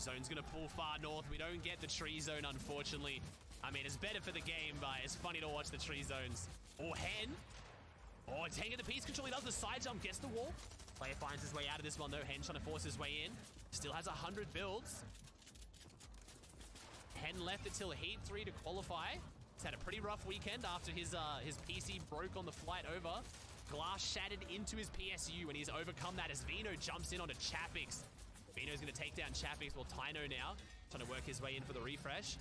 Zone's going to pull far north. We don't get the tree zone, unfortunately. I mean, it's better for the game, but it's funny to watch the tree zones. Oh, Hen. Oh, it's Hen at the piece control. He does the side jump, gets the wall. Player finds his way out of this one, though. Hen trying to force his way in. Still has 100 builds. Hen left until Heat 3 to qualify. He's had a pretty rough weekend after his PC broke on the flight over. Glass shattered into his PSU, and he's overcome that as Vino jumps in onto Chapix. Vino's going to take down Chapix, while Tyno now trying to work his way in for the refresh.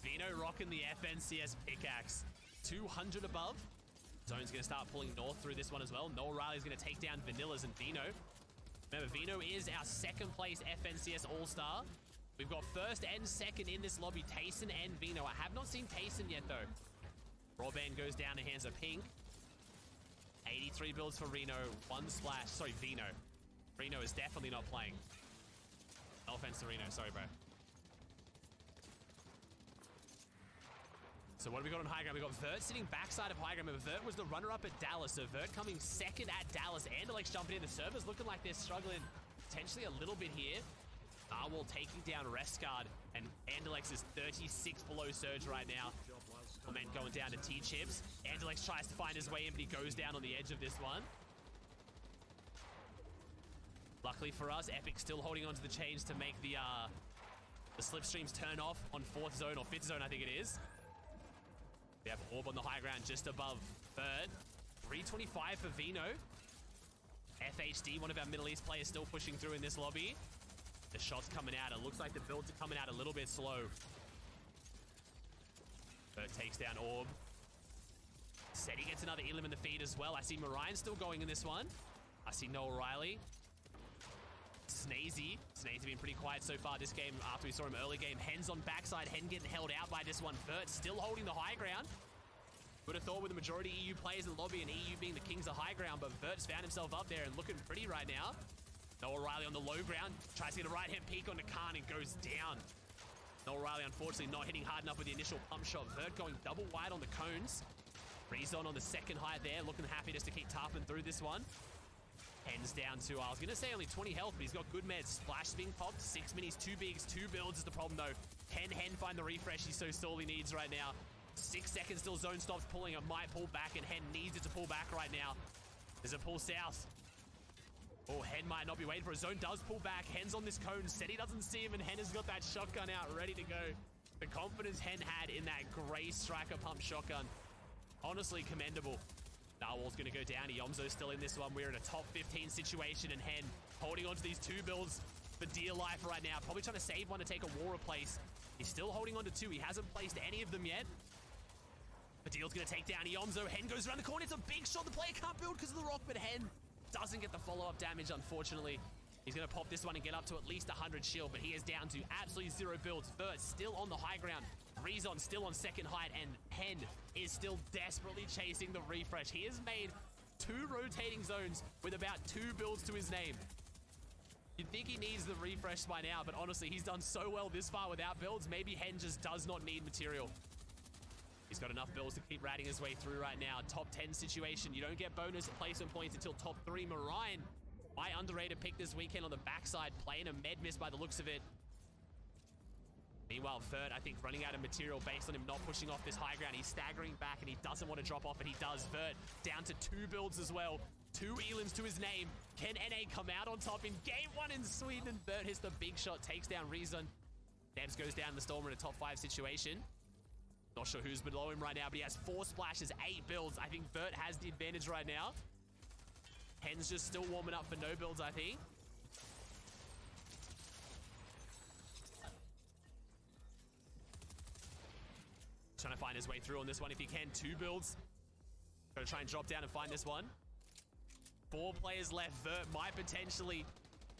Vino rocking the FNCS pickaxe. 200 above. Zone's going to start pulling north through this one as well. Noel Riley's going to take down Vanillas and Vino. Remember, Vino is our second place FNCS All-Star. We've got first and second in this lobby, Tayson and Vino. I have not seen Tayson yet, though. Raw Band goes down and hands a pink. 83 builds for Reno. One splash. Sorry, Vino. Reno is definitely not playing. No offense to Reno. Sorry, bro. So what have we got on high ground? We got Vert sitting backside of high ground. Remember, Vert was the runner-up at Dallas. So Vert coming second at Dallas. Andalex jumping in. The servers looking like they're struggling potentially a little bit here. Narwhal taking down Restguard, and Andalex is 36 below Surge right now. Clement going down to T-Chips. Andalex tries to find his way in, but he goes down on the edge of this one. Luckily for us, Epic still holding onto the chains to make the slipstreams turn off on 4th zone, or 5th zone, I think it is. We have Orb on the high ground just above Bird. 325 for Vino. FHD, one of our Middle East players, still pushing through in this lobby. The shot's coming out. It looks like the builds are coming out a little bit slow. Bird takes down Orb. Seti gets another Elim in the feed as well. I see Marion still going in this one. I see Noel Riley. Snazy. Snazy been pretty quiet so far this game after we saw him early game. Hen's on backside. Hen getting held out by this one. Vert still holding the high ground. Would have thought with the majority EU players in the lobby and EU being the kings of high ground, but Vert's found himself up there and looking pretty right now. Noel Riley on the low ground. Tries to get a right-hand peek onto Khan and goes down. Noel Riley unfortunately not hitting hard enough with the initial pump shot. Vert going double wide on the cones. Rezon on the second height there. Looking happy just to keep tarping through this one. Hen's down to, I was going to say only 20 health, but he's got good meds. Splash being popped. 6 minis, 2 bigs, 2 builds is the problem though. Hen find the refresh he so sorely needs right now. 6 seconds till Zone stops pulling. It might pull back, and Hen needs it to pull back right now. There's a pull south. Oh, Hen might not be waiting for a Zone. Does pull back. Hen's on this cone. Said he doesn't see him, and Hen has got that shotgun out ready to go. The confidence Hen had in that gray striker pump shotgun. Honestly commendable. Narwhal's going to go down. Yomzo's still in this one. We're in a top 15 situation, and Hen holding on to these 2 builds for dear life right now. Probably trying to save one to take a war replace. He's still holding on to 2. He hasn't placed any of them yet. Badil's going to take down Yomzo. Hen goes around the corner. It's a big shot. The player can't build because of the rock, but Hen doesn't get the follow-up damage, unfortunately. He's going to pop this one and get up to at least 100 shield, but he is down to absolutely 0 builds. Vert still on the high ground. Rezon still on second height, and Hen is still desperately chasing the refresh. He has made 2 rotating zones with about 2 builds to his name. You'd think he needs the refresh by now, but honestly, he's done so well this far without builds. Maybe Hen just does not need material. He's got enough builds to keep ratting his way through right now. Top 10 situation. You don't get bonus placement points until top 3. Marion, my underrated pick this weekend on the backside, playing a med miss by the looks of it. Meanwhile, Vert, I think, running out of material based on him not pushing off this high ground. He's staggering back, and he doesn't want to drop off, and he does. Vert down to 2 builds as well. 2 elims to his name. Can NA come out on top in game 1 in Sweden? And Vert hits the big shot, takes down Rezon. Debs goes down the Stormer in a top 5 situation. Not sure who's below him right now, but he has 4 splashes, 8 builds. I think Vert has the advantage right now. Hen's just still warming up for no builds, I think. Trying to find his way through on this one if he can. 2 builds. Got to try and drop down and find this one. 4 players left. Vert might potentially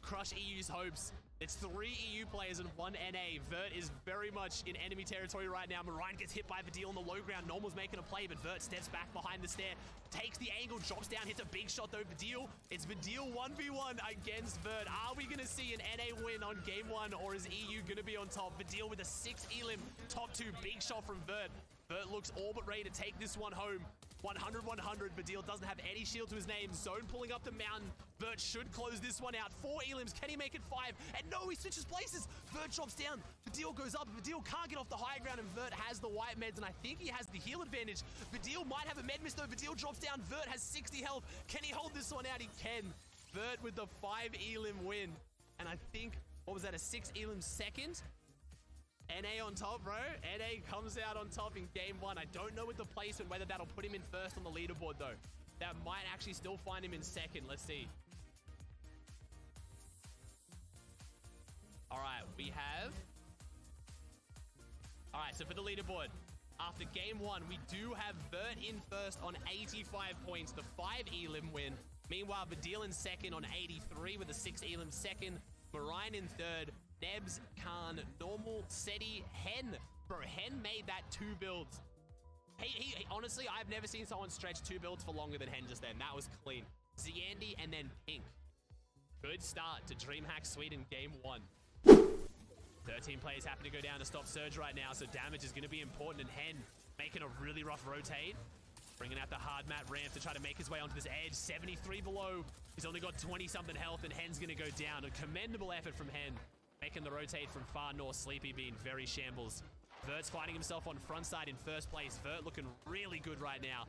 crush EU's hopes. It's 3 EU players and 1 NA. Vert is very much in enemy territory right now. Marion gets hit by Vadil on the low ground. Normal's making a play, but Vert steps back behind the stair. Takes the angle, drops down, hits a big shot though. Vadil, it's Vadil 1v1 against Vert. Are we going to see an NA win on game 1, or is EU going to be on top? Vadil with a 6 elim, top 2, big shot from Vert. Vert looks all but ready to take this one home. 100-100. Vidil doesn't have any shield to his name. Zone pulling up the mountain. Vert should close this one out. 4 elims. Can he make it 5? And no, he switches places. Vert drops down. Vidil goes up. Vidil can't get off the high ground, and Vert has the white meds, and I think he has the heal advantage. Vidil might have a med miss, though. Vidil drops down. Vert has 60 health. Can he hold this one out? He can. Vert with the 5 elim win. And I think, what was that, a 6 elim second? NA on top, bro. NA comes out on top in game 1. I don't know with the placement whether that'll put him in first on the leaderboard, though. That might actually still find him in second. Let's see. All right, we have... All right, so for the leaderboard, after game 1, we do have Vert in first on 85 points, the 5 elim win. Meanwhile, Vidil in second on 83 with a 6 elim second. Marine in third. Nebs, Khan, Normal, Seti, Hen. Bro, Hen made that 2 builds. He honestly, I've never seen someone stretch 2 builds for longer than Hen just then. That was clean. Ziandi and then Pink. Good start to DreamHack Sweden game 1. 13 players happen to go down to stop Surge right now, so damage is going to be important. And Hen making a really rough rotate. Bringing out the hard mat ramp to try to make his way onto this edge. 73 below. He's only got 20-something health, and Hen's going to go down. A commendable effort from Hen. Making the rotate from far north. Sleepy being very shambles. Vert's finding himself on front side in first place. Vert looking really good right now.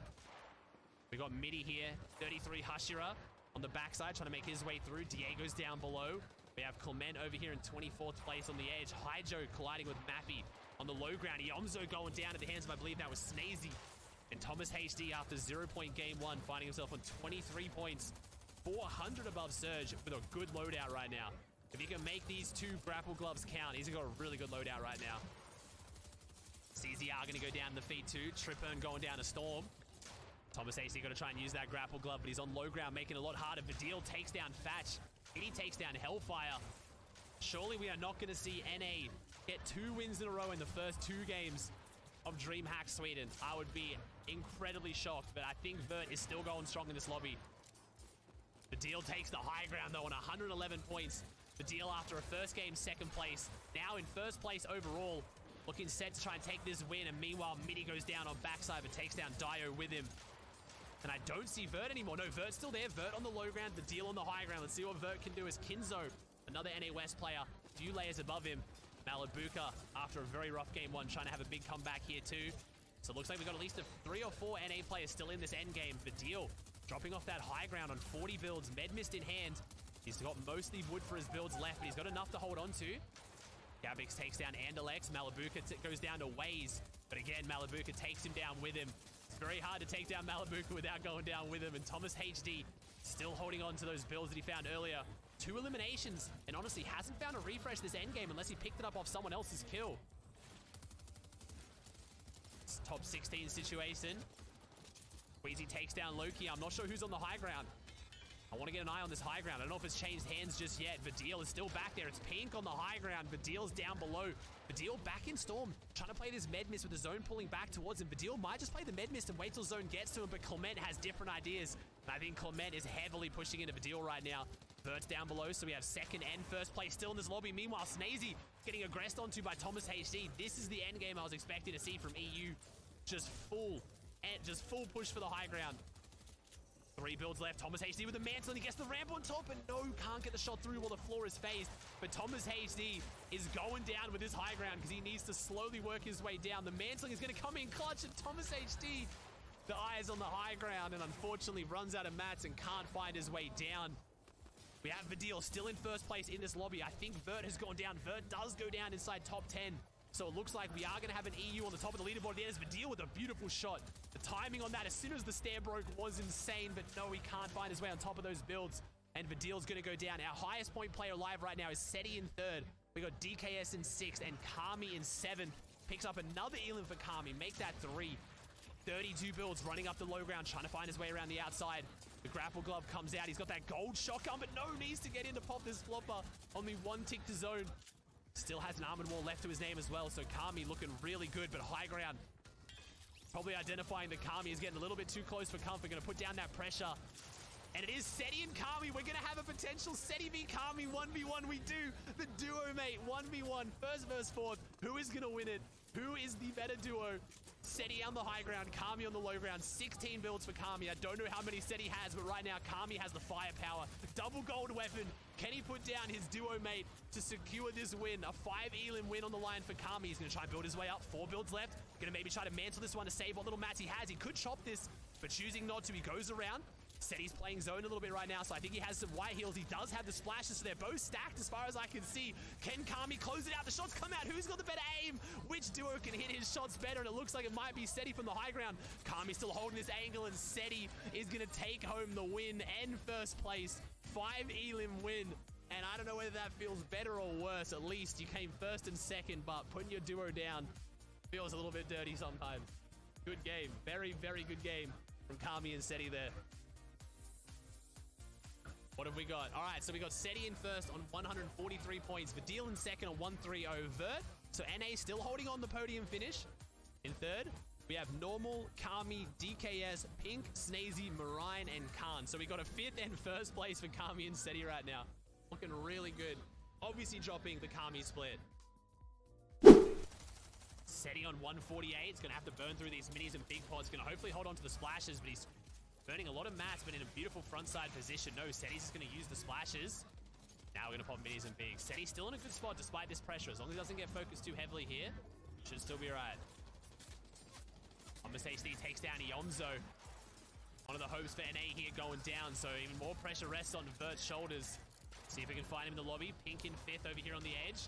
We got Midi here. 33 Hashira on the backside trying to make his way through. Diego's down below. We have Clement over here in 24th place on the edge. Haijo colliding with Mappy on the low ground. Yomzo going down at the hands of, I believe that was Snazy. And Thomas HD after 0-point game 1 finding himself on 23 points. 400 above Surge with a good loadout right now. If he can make these 2 grapple gloves count, he's got a really good loadout right now. CZR going to go down the feet too. Tripern going down to Storm. Thomas HD got to try and use that grapple glove, but he's on low ground, making it a lot harder. Vidil takes down Fatch. He takes down Hellfire. Surely we are not going to see NA get 2 wins in a row in the first 2 games of DreamHack Sweden. I would be incredibly shocked, but I think Vert is still going strong in this lobby. Vidil takes the high ground though on 111 points. Vidil after a first game, second place. Now in first place overall. Looking set to try and take this win. And meanwhile, Midi goes down on backside, but takes down Dio with him. And I don't see Vert anymore. No, Vert's still there. Vert on the low ground, Vidil on the high ground. Let's see what Vert can do as Kinzo, another NA West player, a few layers above him. Malabuka, after a very rough game 1, trying to have a big comeback here too. So it looks like we've got at least 3 or 4 NA players still in this endgame. Vidil dropping off that high ground on 40 builds, med mist in hand. He's got mostly wood for his builds left, but he's got enough to hold on to. Gabix takes down Andalex. Malabuka goes down to Waze. But again, Malabuka takes him down with him. It's very hard to take down Malabuka without going down with him. And Thomas HD still holding on to those builds that he found earlier. 2 eliminations, and honestly hasn't found a refresh this endgame unless he picked it up off someone else's kill. It's top 16 situation. Queasy takes down Loki. I'm not sure who's on the high ground. I want to get an eye on this high ground. I don't know if it's changed hands just yet. Vidil is still back there. It's Pink on the high ground. Vidil's down below. Vidil back in Storm, trying to play this med mist with the zone pulling back towards him. Vidil might just play the med mist and wait till zone gets to him, but Clement has different ideas. And I think Clement is heavily pushing into Vidil right now. Vert's down below, so we have second and first place still in this lobby. Meanwhile, Snazy getting aggressed onto by Thomas HD. This is the end game I was expecting to see from EU. Just full push for the high ground. 3 builds left. Thomas HD with the mantle, and he gets the ramp on top, and no, can't get the shot through while the floor is phased. But Thomas HD is going down with his high ground because he needs to slowly work his way down. The mantling is going to come in clutch, and Thomas HD, the eye is on the high ground, and unfortunately runs out of mats and can't find his way down. We have Vidil still in first place in this lobby. I think Vert has gone down. Vert does go down inside top 10. So it looks like we are going to have an EU on the top of the leaderboard. There's Vidil with a beautiful shot. The timing on that, as soon as the stair broke, was insane. But no, he can't find his way on top of those builds. And Vidil's going to go down. Our highest point player alive right now is Seti in 3rd. We got DKS in 6th and Kami in 7th. Picks up another Elim for Kami. Make that 3. 32 builds running up the low ground, trying to find his way around the outside. The grapple glove comes out. He's got that gold shotgun, but no, needs to get in to pop this flopper. Only 1 tick to zone. Still has an armored wall left to his name as well, so Kami looking really good, but high ground. Probably identifying that Kami is getting a little bit too close for comfort. Going to put down that pressure. And it is Seti and Kami. We're going to have a potential Seti v Kami 1v1. We do. The duo, mate. 1v1. First versus fourth. Who is going to win it? Who is the better duo? Seti on the high ground, Kami on the low ground. 16 builds for Kami. I don't know how many Seti has, but right now Kami has the firepower. Double gold weapon. Can he put down his duo mate to secure this win? A 5 elim win on the line for Kami. He's going to try and build his way up. 4 builds left. Going to maybe try to mantle this one to save what little mats he has. He could chop this, but choosing not to. He goes around. Seti's playing zone a little bit right now, so I think he has some white heals. He does have the splashes, so they're both stacked as far as I can see. Can Kami close it out? The shots come out. Who's got the better aim? Which duo can hit his shots better? And it looks like it might be Seti from the high ground. Kami still holding this angle, and Seti is going to take home the win and first place. 5 elim win. And I don't know whether that feels better or worse. At least you came first and second, but putting your duo down feels a little bit dirty sometimes. Good game. Very, very good game from Kami and Seti there. What have we got? All right, so we got Seti in first on 143 points. Vidil in second on 130 Vert. So NA still holding on the podium finish. In third, we have Normal, Kami, DKS, Pink, Snazy, Marine, and Khan. So we got a fifth and first place for Kami and Seti right now. Looking really good. Obviously dropping the Kami split. Seti on 148. It's going to have to burn through these minis and big pods. Going to hopefully hold on to the splashes, but he's burning a lot of mats, but in a beautiful frontside position. No, Seti's just going to use the splashes. Now we're going to pop minis and bigs. Seti's still in a good spot despite this pressure. As long as he doesn't get focused too heavily here, should still be right. Thomas HD takes down Ionzo. One of the hopes for NA here going down, so even more pressure rests on Vert's shoulders. See if we can find him in the lobby. Pink in fifth over here on the edge.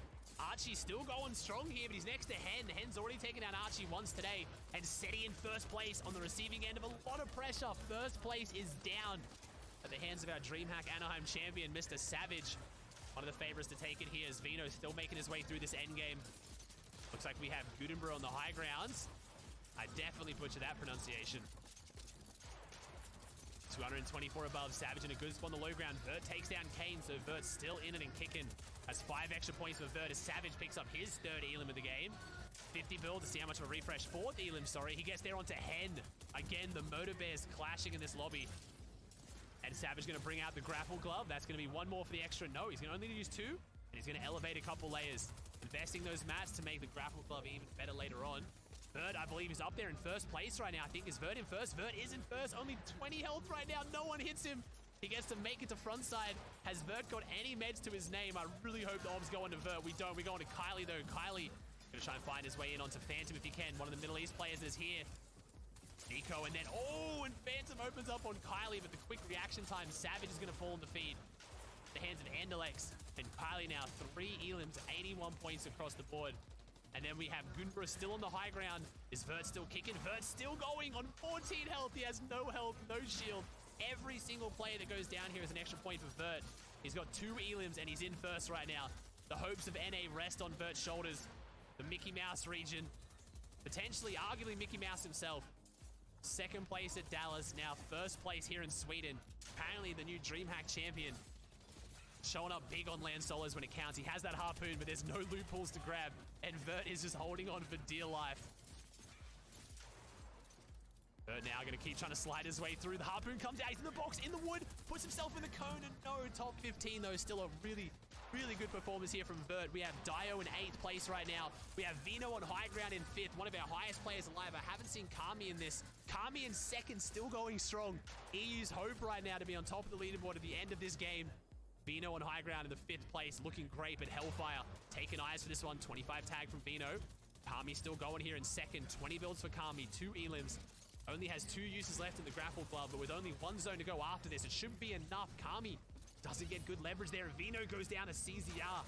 Archie's still going strong here, but he's next to Hen. Hen's already taken down Archie once today. And Seti in first place on the receiving end of a lot of pressure. First place is down at the hands of our DreamHack Anaheim champion, Mr. Savage. One of the favorites to take it here is Vino, still making his way through this endgame. Looks like we have Gutenberg on the high grounds. I definitely butchered that pronunciation. 224 above, Savage in a good spot on the low ground. Vert takes down Kane, so Vert's still in it and kicking. Has 5 extra points for Vert as Savage picks up his third elim of the game. 50 build to see how much of a refresh. 4th elim, sorry. He gets there onto Hen. Again, the Motor Bears clashing in this lobby. And Savage going to bring out the grapple glove. That's going to be one more for the extra. No, he's going to only use 2. And he's going to elevate a couple layers. Investing those mats to make the grapple glove even better later on. Vert, I believe, is up there in first place right now. I think is Vert in first. Vert is in first. Only 20 health right now. No one hits him. He gets to make it to front side. Has Vert got any meds to his name? I really hope the obs go into Vert. We don't. We go into Kylie, though. Kylie going to try and find his way in onto Phantom if he can. One of the Middle East players is here. Nico, and then, oh, and Phantom opens up on Kylie, but the quick reaction time, Savage is going to fall in the feed. The hands of Andalex. And Kylie now, 3 elims, 81 points across the board. And then we have Gunbra still on the high ground. Is Vert still kicking? Vert still going on 14 health. He has no health, no shield. Every single player that goes down here is an extra point for Vert. He's got 2 elims and he's in first right now. The hopes of NA rest on Vert's shoulders. The Mickey Mouse region. Potentially, arguably Mickey Mouse himself. Second place at Dallas. Now first place here in Sweden. Apparently the new DreamHack champion. Showing up big on land solos when it counts. He has that harpoon, but there's no loopholes to grab. And Vert is just holding on for dear life. Vert now going to keep trying to slide his way through. The harpoon comes out. He's in the box, in the wood. Puts himself in the cone. And no, top 15 though. Still a really, really good performance here from Vert. We have Dio in 8th place right now. We have Vino on high ground in 5th. One of our highest players alive. I haven't seen Kami in this. Kami in 2nd, still going strong. EU's hope right now to be on top of the leaderboard at the end of this game. Vino on high ground in the 5th place, looking great, but Hellfire taking eyes for this one. 25 tag from Vino. Kami still going here in 2nd. 20 builds for Kami, 2 elims. Only has 2 uses left in the grapple glove, but with only 1 zone to go after this, it should be enough. Kami doesn't get good leverage there. Vino goes down to CZR.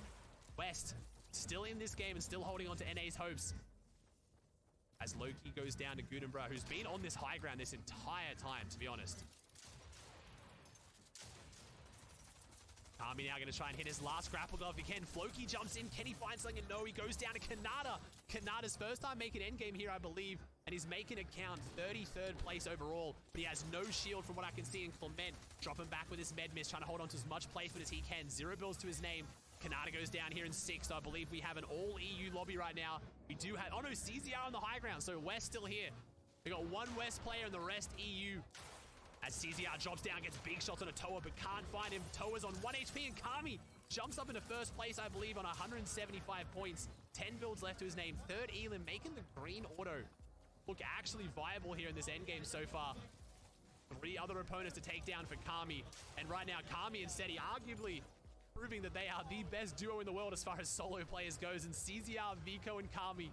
West still in this game and still holding on to NA's hopes. As Loki goes down to Gutenberg, who's been on this high ground this entire time, to be honest. Kami now going to try and hit his last grapple glove if he can. Floki jumps in. Can he find something? No, he goes down to Kanata. Kanata's first time making endgame here, I believe. And he's making it count. 33rd place overall. But he has no shield from what I can see in Clement. Dropping back with his med miss, trying to hold on to as much placement as he can. 0 builds to his name. Kanata goes down here in 6th. I believe we have an all EU lobby right now. We do have... Oh no, CZR on the high ground. So West still here. We got 1 West player and the rest EU. As CZR drops down, gets big shots on a Toa, but can't find him. Toa's on 1 HP, and Kami jumps up into first place, I believe, on 175 points. 10 builds left to his name. 3rd elim, making the green auto. look actually viable here in this endgame so far. 3 other opponents to take down for Kami. And right now, Kami and Seti arguably proving that they are the best duo in the world as far as solo players goes. And CZR, Vico, and Kami,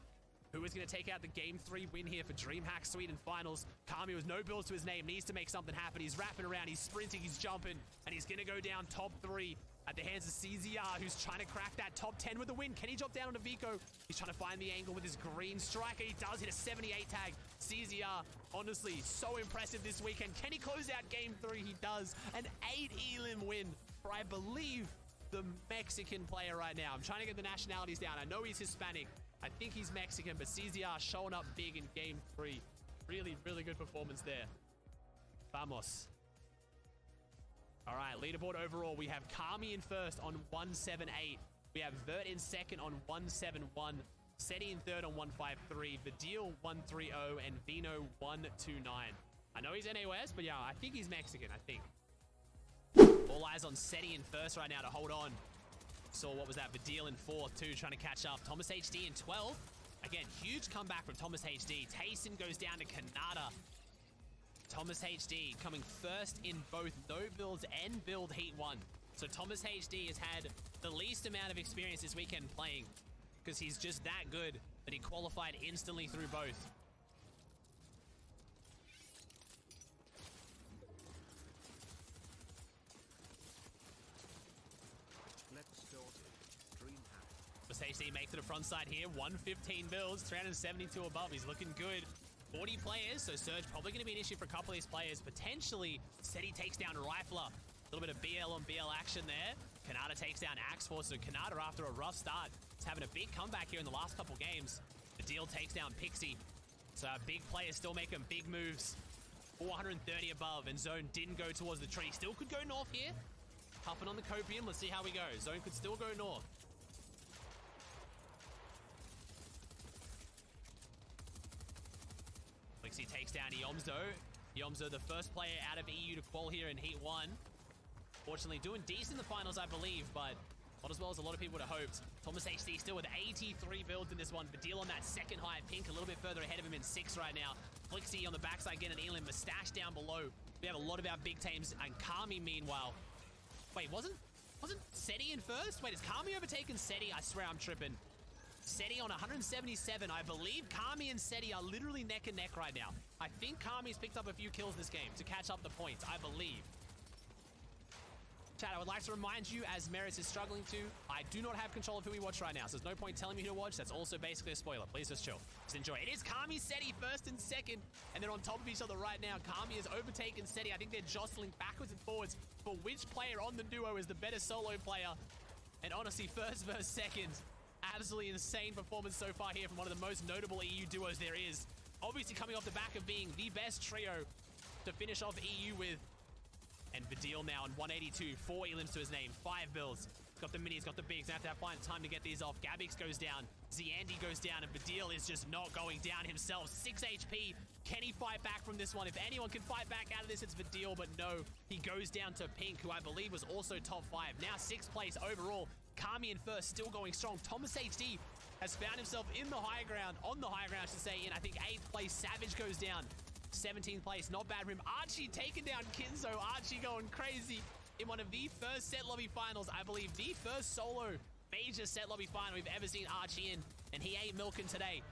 who is going to take out the Game 3 win here for DreamHack Sweden Finals. Kami with no builds to his name, needs to make something happen. He's wrapping around, he's sprinting, he's jumping, and he's going to go down top 3 at the hands of CZR, who's trying to crack that top 10 with the win. Can he drop down onto Vico? He's trying to find the angle with his green striker. He does hit a 78 tag. CZR, honestly, so impressive this weekend. Can he close out Game 3? He does. An 8 elim win for, I believe, the Mexican player right now. I'm trying to get the nationalities down. I know he's Hispanic. I think he's Mexican, but CZR showing up big in Game 3. Really, really good performance there. Vamos. All right, leaderboard overall, we have Kami in first on 178. We have Vert in second on 171. Seti in third on 153. Vidil 130 and Vino 129. I know he's NAOS, but yeah, I think he's Mexican, I think. All eyes on Seti in first right now to hold on. Saw, what was that? Vidil in fourth too, trying to catch up. Thomas HD in 12th. Again, huge comeback from Thomas HD. Tayson goes down to Kanata. Thomas HD coming first in both no builds and build heat 1. So Thomas HD has had the least amount of experience this weekend playing because he's just that good that he qualified instantly through both. Thomas HD makes it to front side here. 115 builds, 372 above. He's looking good. 40 players, so Surge probably going to be an issue for a couple of these players. Potentially, Seti takes down Rifler. A little bit of BL on BL action there. Kanata takes down Axe Force. So Kanata, after a rough start, is having a big comeback here in the last couple games. The deal takes down Pixie. So big players still making big moves. 430 above, and Zone didn't go towards the tree. Still could go north here. Puffing on the Copium. Let's see how we go. Zone could still go north. He takes down Yomzo. Yomzo, the first player out of EU to qual here in Heat 1. Fortunately, doing decent in the finals, I believe, but not as well as a lot of people would have hoped. Thomas HD still with 83 builds in this one. Vidil on that second high. Pink a little bit further ahead of him in 6 right now. Flixie on the backside getting an Elim. Mustache down below. We have a lot of our big teams. And Kami, meanwhile. Wait, wasn't Seti in first? Wait, has Kami overtaken Seti? I swear I'm tripping. Seti on 177. I believe Kami and Seti are literally neck and neck right now. I think Kami's picked up a few kills this game to catch up the points, I believe. Chat, I would like to remind you, as Merits is struggling to, I do not have control of who we watch right now, so there's no point telling me who to watch. That's also basically a spoiler. Please just chill. Just enjoy. It is Kami, Seti first and second, and they're on top of each other right now. Kami has overtaken Seti. I think they're jostling backwards and forwards for which player on the duo is the better solo player. And honestly, first versus second. Absolutely insane performance so far here from one of the most notable EU duos there is. Obviously coming off the back of being the best trio to finish off EU with. And Vidil now on 182, 4 elims to his name, 5 builds. He's got the minis, got the bigs, have to find time to get these off. Gabix goes down, Ziandi goes down, and Vidil is just not going down himself. 6 HP, can he fight back from this one? If anyone can fight back out of this, it's Vidil, but no. He goes down to Pink, who I believe was also top 5. Now 6th place overall. Kami in first, still going strong. Thomas HD has found himself in the high ground, on the high ground, I should say, in I think 8th place. Savage goes down, 17th place, not bad for him. Archie taking down Kinzo. Archie going crazy in one of the first set lobby finals. I believe the first solo major set lobby final we've ever seen Archie in, and he ain't milking today.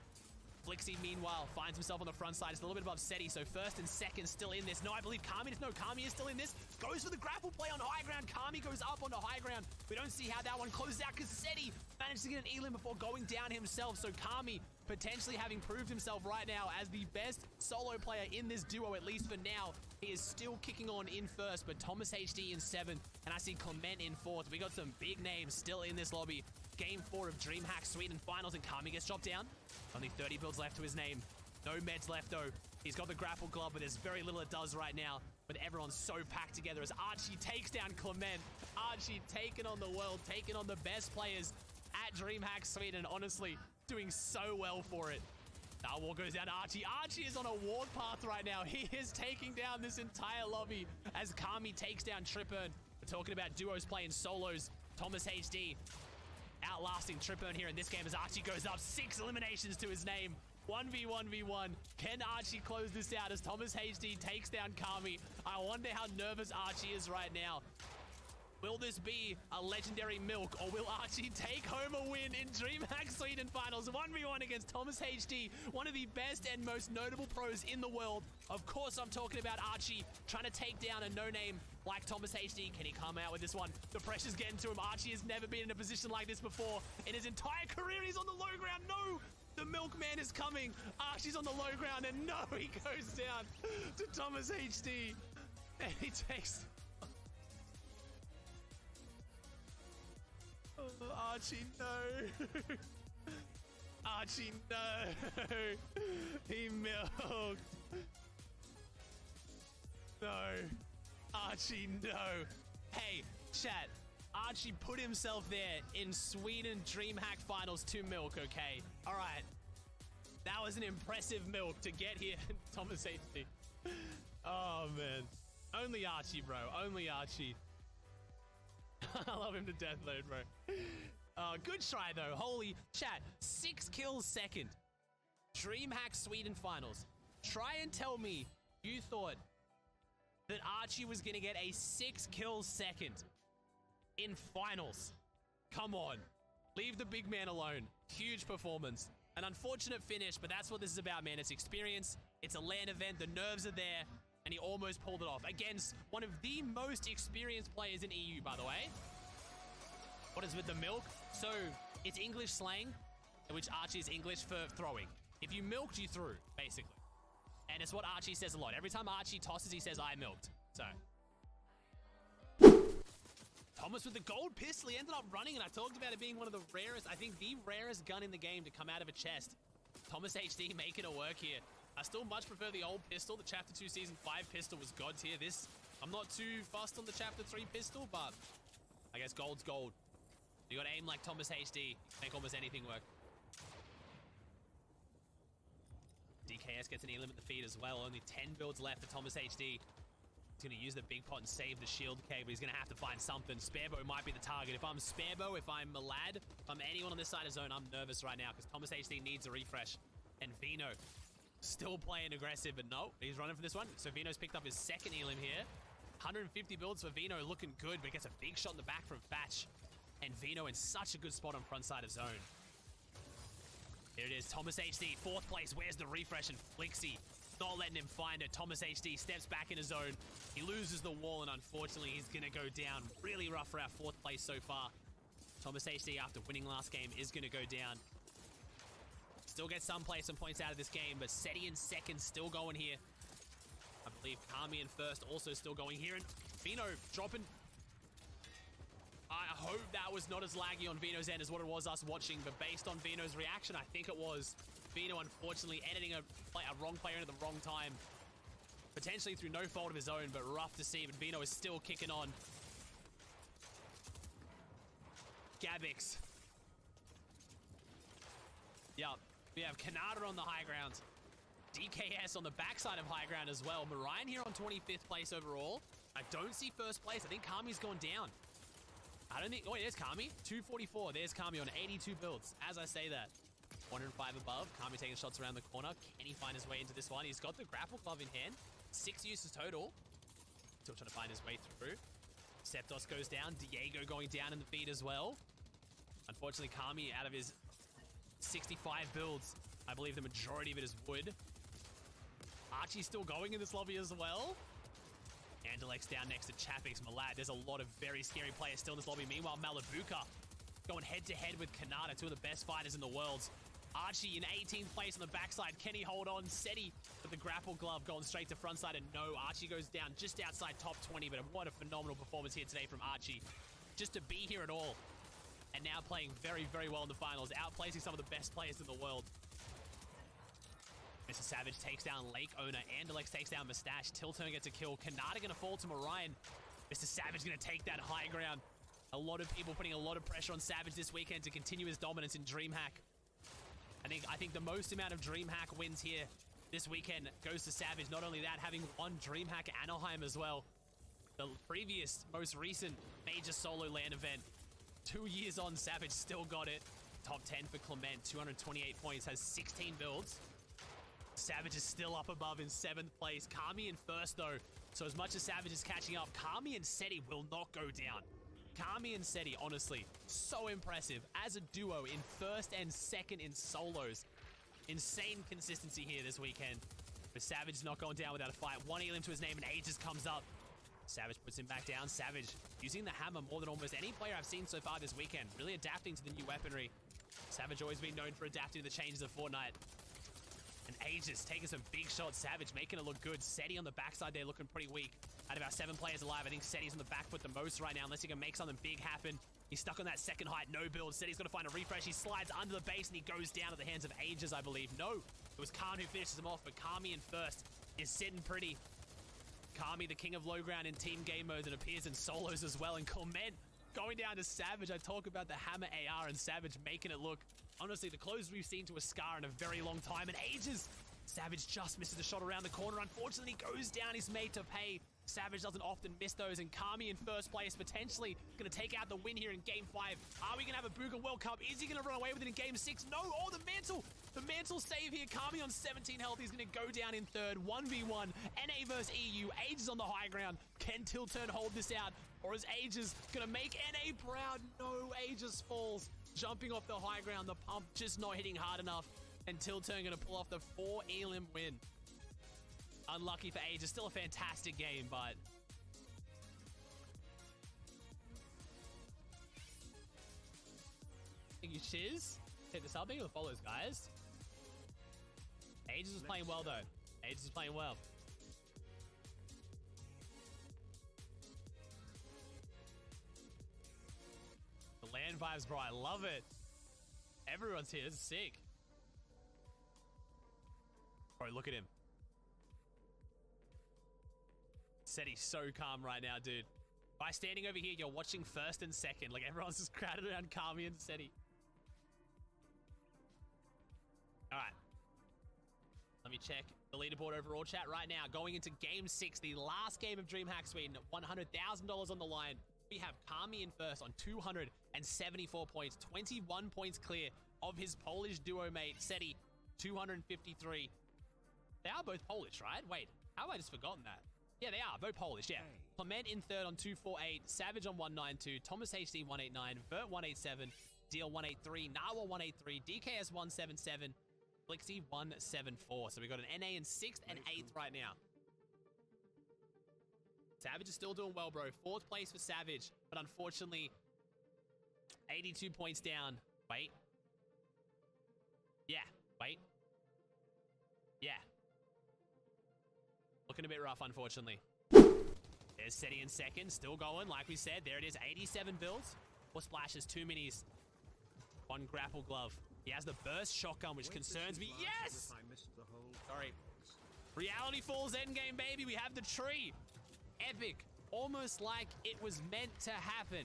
Flixie, meanwhile, finds himself on the front side. It's a little bit above Seti, so first and second still in this. No, I believe Kami is. No, Kami is still in this. Goes for the grapple play on high ground. Kami goes up onto high ground. We don't see how that one closes out because Seti managed to get an elim before going down himself. So Kami potentially having proved himself right now as the best solo player in this duo, at least for now. He is still kicking on in first, but Thomas HD in 7th, and I see Clement in 4th. We got some big names still in this lobby. Game 4 of DreamHack Sweden Finals, and Kami gets dropped down. Only 30 builds left to his name. No meds left, though. He's got the grapple glove, but there's very little it does right now. But everyone's so packed together as Archie takes down Clement. Archie taking on the world, taking on the best players at DreamHack Sweden. Honestly, doing so well for it. That wall goes down to Archie. Archie is on a warpath right now. He is taking down this entire lobby as Kami takes down Tripern. We're talking about duos playing solos. Thomas HD outlasting Tripern here in this game as Archie goes up. 6 eliminations to his name. 1v1v1. Can Archie close this out as Thomas HD takes down Kami? I wonder how nervous Archie is right now. Will this be a legendary milk, or will Archie take home a win in DreamHack Sweden Finals? 1v1 against Thomas HD, one of the best and most notable pros in the world. Of course, I'm talking about Archie trying to take down a no-name like Thomas HD. Can he come out with this one? The pressure's getting to him. Archie has never been in a position like this before in his entire career. He's on the low ground. No! The milkman is coming. Archie's on the low ground, and no, he goes down to Thomas HD. And he takes... Oh, Archie, no. Archie, no. He milked. No. Archie, no. Hey, chat. Archie put himself there in Sweden DreamHack Finals to milk, okay? All right. That was an impressive milk to get here, Thomas HD. Oh, man. Only Archie, bro. Only Archie. I love him to death, though, bro. Good try, though. Holy chat. 6 kills second. DreamHack Sweden Finals. Try and tell me you thought that Archie was going to get a 6 kills second in finals. Come on. Leave the big man alone. Huge performance. An unfortunate finish, but that's what this is about, man. It's experience. It's a LAN event. The nerves are there. And he almost pulled it off against one of the most experienced players in EU, by the way. What is with the milk? So, it's English slang, which Archie is English for throwing. If you milked, you threw, basically. And it's what Archie says a lot. Every time Archie tosses, he says, I milked. So. Thomas with the gold pistol. He ended up running, and I talked about it being one of the rarest, I think the rarest gun in the game to come out of a chest. Thomas HD making it work here. I still much prefer the old pistol. The Chapter 2 Season 5 pistol was God tier. This, I'm not too fussed on the Chapter 3 pistol, but I guess gold's gold. You gotta aim like Thomas HD, make almost anything work. DKS gets an elim at the feed as well. Only 10 builds left for Thomas HD. He's gonna use the big pot and save the shield cave, but he's gonna have to find something. Sparebow might be the target. If I'm Sparebow, if I'm Malad, if I'm anyone on this side of zone, I'm nervous right now because Thomas HD needs a refresh. And Vino still playing aggressive, but no, he's running for this one. So Vino's picked up his second elim here. 150 builds for Vino, looking good, but gets a big shot in the back from Fatch. And Vino in such a good spot on front side of zone. Here it is, Thomas HD, 4th place. Where's the refresh? And Flixie not letting him find it. Thomas HD steps back in his zone. He loses the wall, and unfortunately, he's going to go down. Really rough for our 4th place so far. Thomas HD, after winning last game, is going to go down. Still gets some play, some points out of this game, but Seti in 2nd, still going here. I believe Kami in 1st, also still going here. And Vino dropping... I hope that was not as laggy on Vino's end as what it was us watching, but based on Vino's reaction, I think it was. Vino, unfortunately, editing a wrong player into the wrong time. Potentially through no fault of his own, but rough to see. But Vino is still kicking on. Gabix. Yup. We have Kanata on the high ground. DKS on the backside of high ground as well. Marion here on 25th place overall. I don't see 1st place. I think Kami's gone down. I don't think... Oh, there's Kami. 244. There's Kami on 82 builds. As I say that. 105 above. Kami taking shots around the corner. Can he find his way into this one? He's got the grapple glove in hand. 6 uses total. Still trying to find his way through. Septos goes down. Diego going down in the feed as well. Unfortunately, Kami out of his 65 builds. I believe the majority of it is wood. Archie's still going in this lobby as well. Andalek's down next to Chapix. Malad. There's a lot of very scary players still in this lobby. Meanwhile, Malabuka going head-to-head with Kanata, 2 of the best fighters in the world. Archie in 18th place on the backside. Can he hold on? Seti with the grapple glove going straight to front side, and no, Archie goes down just outside top 20, but what a phenomenal performance here today from Archie. Just to be here at all. And now playing very, very well in the finals, outplacing some of the best players in the world. Mr. Savage takes down Lake Owner. Andalex takes down Mustache. Tilturn gets a kill. Kanata going to fall to Marion. Mr. Savage going to take that high ground. A lot of people putting a lot of pressure on Savage this weekend to continue his dominance in DreamHack. I think the most amount of DreamHack wins here this weekend goes to Savage. Not only that, having won DreamHack Anaheim as well. The previous, most recent major solo LAN event. 2 years on, Savage still got it. Top 10 for Clement, 228 points, has 16 builds. Savage is still up above in 7th place. Kami in first, though. So as much as Savage is catching up, Kami and Seti will not go down. Kami and Seti, honestly, so impressive as a duo in first and second in solos. Insane consistency here this weekend. But Savage is not going down without a fight. One elim to his name and Aegis comes up. Savage puts him back down. Savage using the hammer more than almost any player I've seen so far this weekend. Really adapting to the new weaponry. Savage always been known for adapting to the changes of Fortnite. And Aegis taking some big shots. Savage making it look good. Seti on the backside there looking pretty weak. Out of our 7 players alive, I think Seti's on the back foot the most right now, unless he can make something big happen. He's stuck on that second height, no build. Seti's got to find a refresh. He slides under the base and he goes down at the hands of Aegis, I believe. No, it was Khan who finishes him off, but Kami in first is sitting pretty. Kami, the king of low ground in team game modes, and appears in solos as well. And Clement going down to Savage. I talk about the hammer AR and Savage making it look, honestly, the closest we've seen to a Scar in a very long time. And Aegis, Savage just misses the shot around the corner. Unfortunately, goes down. He's made to pay. Savage doesn't often miss those, and Kami in first place, potentially going to take out the win here in Game 5. Are we going to have a Booga World Cup? Is he going to run away with it in Game 6? No! Oh, the mantle! The mantle save here. Kami on 17 health. He's going to go down in third. 1v1. NA versus EU. Aegis on the high ground. Can Tilturn hold this out? Or is Aegis going to make NA proud? No, Aegis falls. Jumping off the high ground. The pump just not hitting hard enough. And Tilturn going to pull off the 4 elim win. Unlucky for Aegis. Still a fantastic game, but... Thank you, Chiz. Hit the subbing or the follows, guys. Aegis is playing well, though. Aegis is playing well. The land vibes, bro. I love it. Everyone's here. This is sick. Bro, look at him. Seti's so calm right now, dude. By standing over here, you're watching first and second. Like, everyone's just crowded around Kami and Seti. All right. Let me check the leaderboard overall chat right now. Going into Game 6, the last game of DreamHack Sweden. $100,000 on the line. We have Kami in first on 274 points. 21 points clear of his Polish duo mate, Seti, 253. They are both Polish, right? Wait, how have I just forgotten that? Yeah, they are. Both Polish, yeah. Clement in third on 248, Savage on 192, Thomas HD 189, Vert 187, Deal 183, Nawa 183, DKS 177, Flixie 174. So we got an NA in 6th and 8th right now. Savage is still doing well, bro. 4th place for Savage, but unfortunately, 82 points down. Wait. Yeah, wait. Yeah. Looking a bit rough, unfortunately. There's Seti in second, still going. Like we said, there it is, 87 builds. 4 splashes, 2 minis, 1 grapple glove. He has the burst shotgun, which concerns me. Yes! Sorry. Reality Falls endgame, baby. We have the tree. Epic. Almost like it was meant to happen.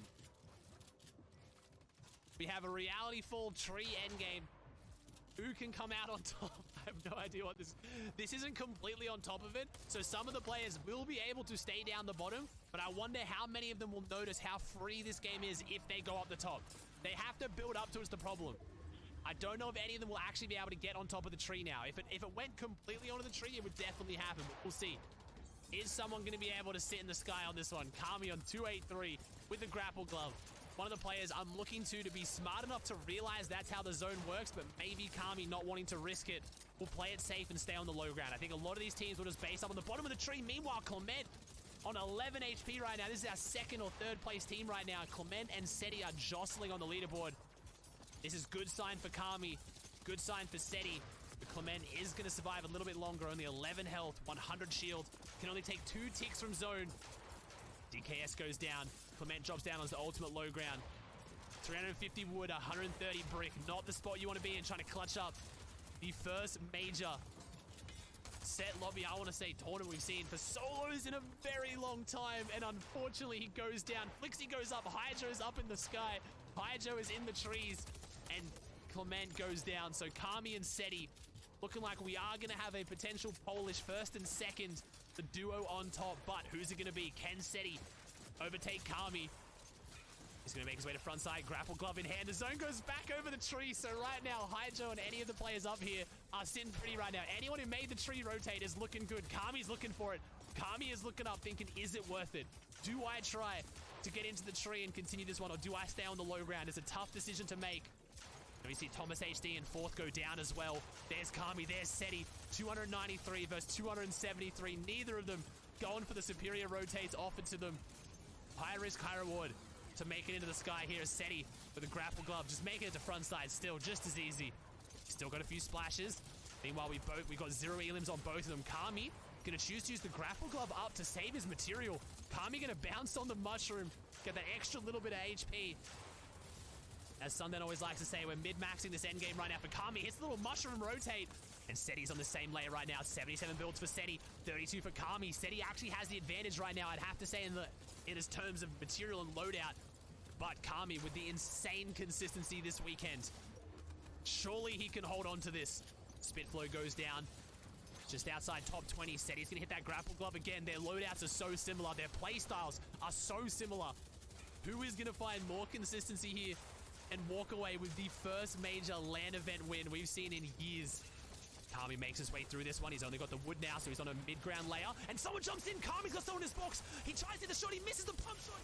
We have a Reality Fall tree endgame. Who can come out on top? I have no idea what this isn't completely on top of it, so some of the players will be able to stay down the bottom, but I wonder how many of them will notice how free this game is if they go up the top. They have to build up to it's the problem. I don't know if any of them will actually be able to get on top of the tree now. If it went completely onto the tree, it would definitely happen, but we'll see. Is someone going to be able to sit in the sky on this one? Kami on 283 with the grapple glove. One of the players I'm looking to be smart enough to realize that's how the zone works, but maybe Kami, not wanting to risk it, will play it safe and stay on the low ground. I think a lot of these teams will just base up on the bottom of the tree. Meanwhile, Clement on 11 HP right now. This is our 2nd or 3rd place team right now. Clement and Seti are jostling on the leaderboard. This is good sign for Kami, good sign for Seti. But Clement is going to survive a little bit longer. Only 11 health, 100 shield. Can only take 2 ticks from zone. DKS goes down. Clement drops down on the ultimate low ground. 350 wood, 130 brick. Not the spot you want to be in, trying to clutch up the first major set lobby, I want to say, tournament we've seen for solos in a very long time. And unfortunately, he goes down. Flixie goes up. Hydro's up in the sky. Hydro is in the trees. And Clement goes down. So Kami and Seti looking like we are going to have a potential Polish 1st and 2nd. The duo on top. But who's it going to be? Can Seti overtake Kami? He's going to make his way to front side, grapple glove in hand. The zone goes back over the tree. So right now, Hydro and any of the players up here are sitting pretty right now. Anyone who made the tree rotate is looking good. Kami's looking for it. Kami is looking up thinking, is it worth it? Do I try to get into the tree and continue this one, or do I stay on the low ground? It's a tough decision to make. And we see Thomas HD and Fourth go down as well. There's Kami, there's Seti. 293 versus 273. Neither of them going for the superior rotates offered to them. High risk, high reward to make it into the sky here. Seti with a grapple glove, just making it to front side still, just as easy. Still got a few splashes. Meanwhile, we got 0 elims on both of them. Kami gonna choose to use the grapple glove up to save his material. Kami gonna bounce on the mushroom, get that extra little bit of HP. As Sundan always likes to say, we're mid-maxing this endgame right now for Kami. Hits the little mushroom rotate. And Seti's on the same layer right now. 77 builds for Seti, 32 for Kami. Seti actually has the advantage right now, I'd have to say, in his terms of material and loadout. But Kami with the insane consistency this weekend. Surely he can hold on to this. Spitflow goes down. Just outside top 20. Seti's gonna hit that grapple glove again. Their loadouts are so similar. Their playstyles are so similar. Who is gonna find more consistency here and walk away with the first major LAN event win we've seen in years? Kami makes his way through this one. He's only got the wood now, so he's on a mid-ground layer. And someone jumps in. Kami's got someone in his box. He tries to hit the shot. He misses the pump shot.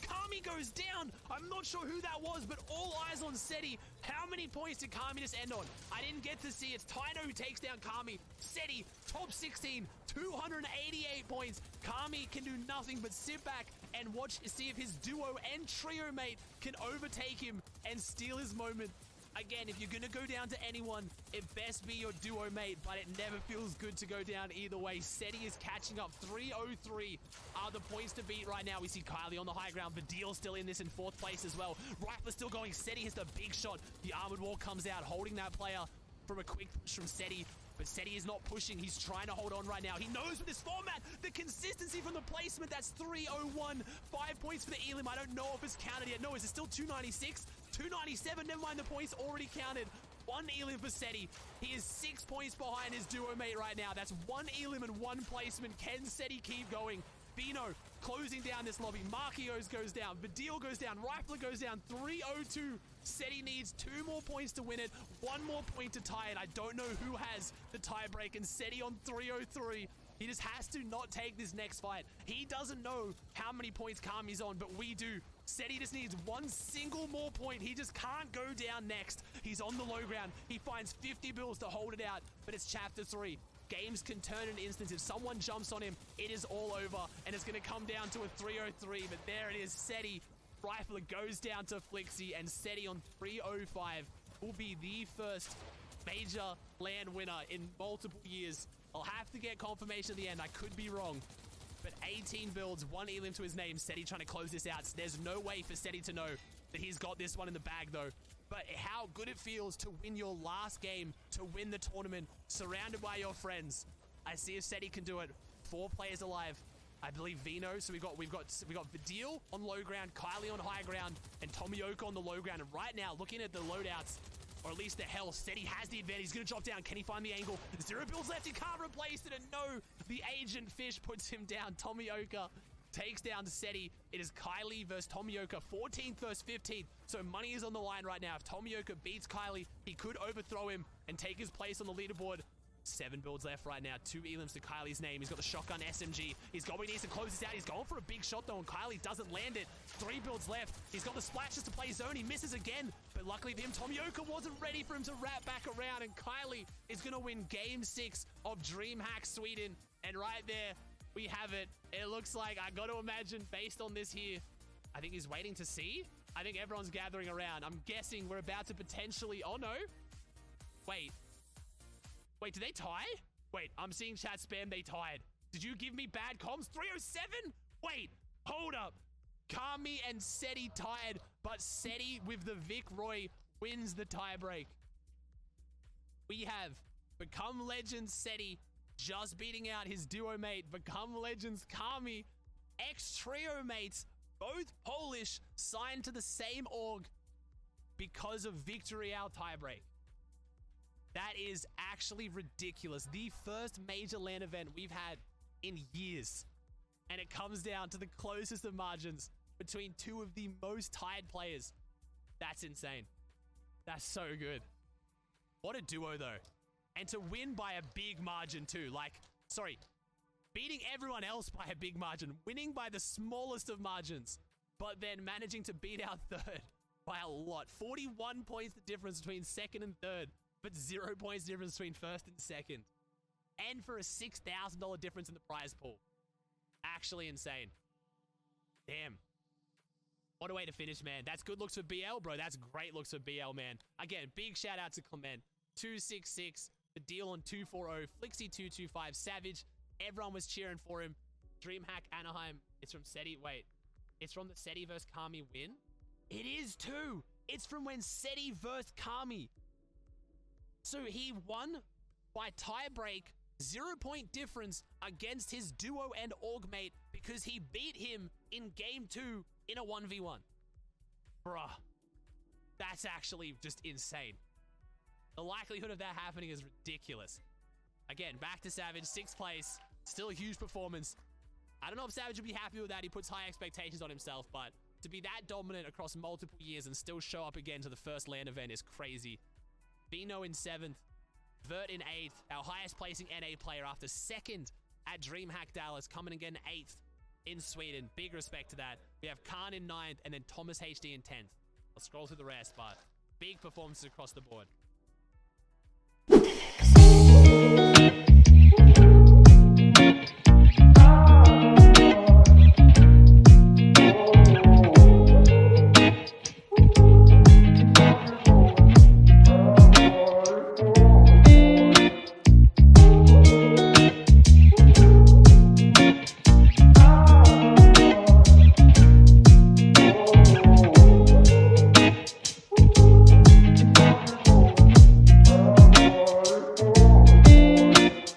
Kami goes down. I'm not sure who that was, but all eyes on Seti. How many points did Kami just end on? I didn't get to see. It's Taino who takes down Kami. Seti, top 16, 288 points. Kami can do nothing but sit back and watch, see if his duo and trio mate can overtake him and steal his moment. Again, if you're going to go down to anyone, it best be your duo mate, but it never feels good to go down either way. Seti is catching up. 303 are the points to beat right now. We see Kylie on the high ground. Vidil still in this in 4th place as well. Rifler still going. Seti hits the big shot. The armored wall comes out, holding that player from a quick push from Seti. But Seti is not pushing. He's trying to hold on right now. He knows with this format, the consistency from the placement. That's 301. 5 points for the Elim. I don't know if it's counted yet. No, is it still 296? 297. Never mind, the points already counted. 1 Elim for Seti. He is 6 points behind his duo mate right now. That's 1 Elim and 1 placement. Can Seti keep going? Bino closing down this lobby. Marquios goes down. Vidil goes down. Rifler goes down. 302. Seti needs 2 more points to win it. 1 more point to tie it. I don't know who has the tiebreak, and Seti on 303. He just has to not take this next fight. He doesn't know how many points Kami's on, but we do. Seti just needs 1 single more point. He just can't go down next. He's on the low ground. He finds 50 bills to hold it out, but it's chapter 3. Games can turn in an instant. If someone jumps on him, it is all over, and it's going to come down to a 303, but there it is. Seti. Rifler goes down to Flixie, and Seti on 305 will be the first major LAN winner in multiple years. I'll have to get confirmation at the end. I could be wrong. But 18 builds, 1 Elim to his name. Seti trying to close this out. There's no way for Seti to know that he's got this one in the bag, though. But how good it feels to win your last game, to win the tournament, surrounded by your friends. I see if Seti can do it. 4 players alive. I believe Vino. So we got Vidil on low ground, Kylie on high ground, and Tomioka on the low ground. And right now, looking at the loadouts, or at least the health, Seti has the advantage. He's going to drop down. Can he find the angle? 0 builds left. He can't replace it. And no, the agent fish puts him down. Tomioka takes down Seti. It is Kylie versus Tomioka, 14th versus 15th. So money is on the line right now. If Tomioka beats Kylie, he could overthrow him and take his place on the leaderboard. 7 builds left right now. 2 Elims to Kylie's name. He's got the shotgun SMG. He's going, he needs to close this out. He's going for a big shot though, and Kylie doesn't land it. 3 builds left. He's got the splashes to play zone. He misses again. But luckily for him, Tomioka wasn't ready for him to wrap back around, and Kylie is going to win Game 6 of DreamHack Sweden. And right there, we have it. It looks like, I got to imagine, based on this here, I think he's waiting to see. I think everyone's gathering around. I'm guessing we're about to potentially... Oh, no. Wait, did they tie? Wait, I'm seeing chat spam. They tied. Did you give me bad comms? 307? Wait, hold up. Kami and Seti tied, but Seti with the Vic Roy wins the tiebreak. We have Become Legends Seti just beating out his duo mate, Become Legends Kami. Ex-trio mates, both Polish, signed to the same org because of Victory Hour tiebreak. That is actually ridiculous. The first major LAN event we've had in years. And it comes down to the closest of margins. between two of the most tired players. That's insane. That's so good. What a duo, though. And to win by a big margin, too. Like, sorry, beating everyone else by a big margin, winning by the smallest of margins, but then managing to beat our third by a lot. 41 points the difference between second and third, but 0 points the difference between first and second. And for a $6,000 difference in the prize pool. Actually insane. Damn. What a way to finish, man. That's good looks for BL, bro. That's great looks for BL, man. Again, big shout out to Clement. 266, the deal on 240, Flixie225, Savage. Everyone was cheering for him. DreamHack Anaheim. It's from SETI. Wait, it's from the SETI versus Kami win? It is too. It's from when SETI versus Kami. So he won by tiebreak, 0-point difference against his duo and org mate because he beat him in game 2 in a 1v1. Bruh, that's actually just insane. The likelihood of that happening is ridiculous. Again, back to Savage, 6th place, still a huge performance. I don't know if Savage would be happy with that. He puts high expectations on himself, but to be that dominant across multiple years and still show up again to the first LAN event is crazy. Vino in 7th, Vert in 8th, our highest placing NA player after 2nd at DreamHack Dallas, coming again 8th in Sweden. Big respect to that. We have Khan in 9th and then Thomas HD in 10th. I'll scroll through the rest, but big performances across the board.